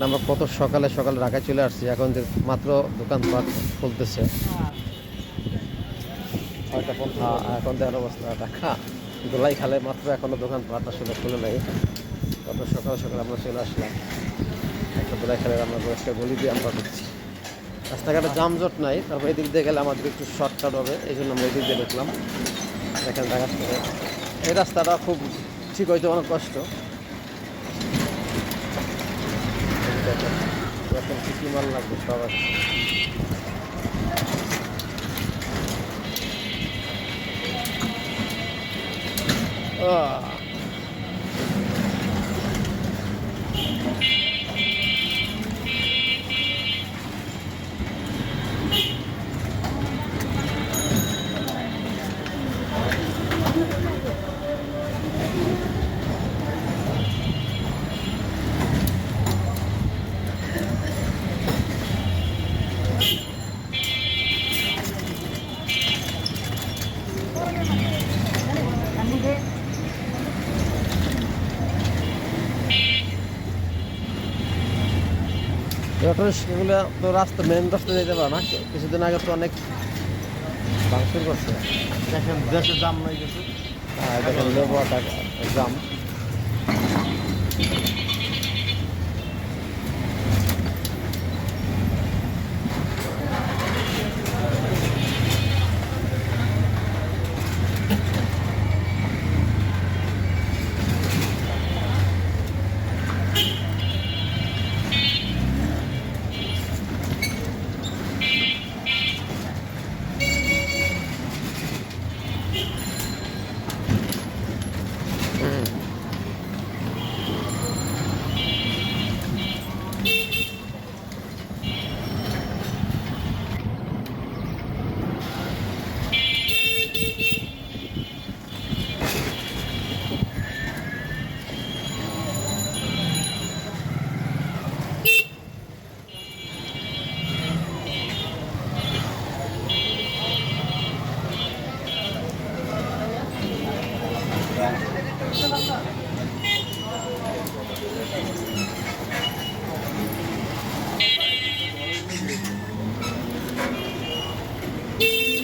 আমরা কত সকালে সকালে ঢাকায় চলে আসছি, এখন যে মাত্র দোকানপাট খুলতেছে। এখন দেওয়ার অবস্থা ঢাকা দোলাই খালে মাত্র এখনো দোকানপাট আসলে খুলে নাই। কত সকাল সকাল আমরা চলে আসলাম একটা দোলাই খালের আমরা একটা গলি দিয়ে আমরা ঢুকছি। রাস্তাঘাটে জামজট নাই, তারপর এদিক দিয়ে গেলে আমাদের একটু শর্টকাট হবে, এই জন্য আমরা এদিক দিয়ে ঢুকলাম। দেখেন ঢাকা শহরে এই রাস্তাটা খুব ঠিক হইতে অনেক কষ্ট। এখন কি মাল লাগবে সব আছে। এগুলো তো রাস্তা মেন রাস্তা যেতে পারে না, কিছুদিন আগে তো অনেক ভাঙচুর করছে। দেখেন দেশে জাম হয়ে গেছে। হ্যাঁ দেখেন লেবুয়াটা জাম।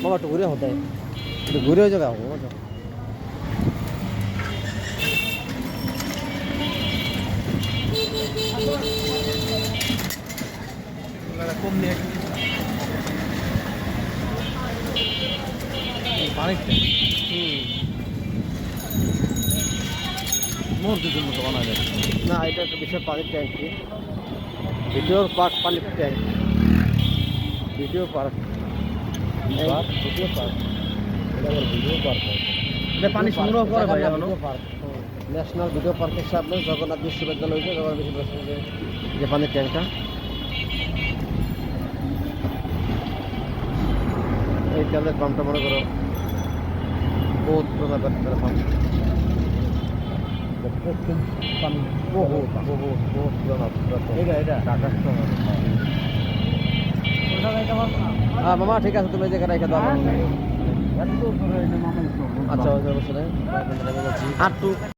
মামা একটু ঘুরে হতে একটু ঘুরে হয়ে যাবে। কম নিয়ে মসজিদের মতো বানা যায় না, এটা একটা বিশাল পানির ট্যাঙ্কি, ভিডিওর পার্ক পানির tank, video park, video park, video park. এটা পানি সংগ্রহ করে ভাই এখনো পার্ক, ন্যাশনাল ভিডিও পার্কের সামনে জগন্নাথ বিশ্ববিদ্যালয় হয়েছে, জগন্নাথ বিশ্ববিদ্যালয় যে পানির ট্যাঙ্কটা, এই তেলের পাম্পটা মনে করো বহুত পুরোনো তেলের পাম্প, বহুত ঢাকা শহর। হ্যাঁ মামা ঠিক আছে, তুমি এই জায়গায় রেখে দাও। আচ্ছা অবশ্যই আর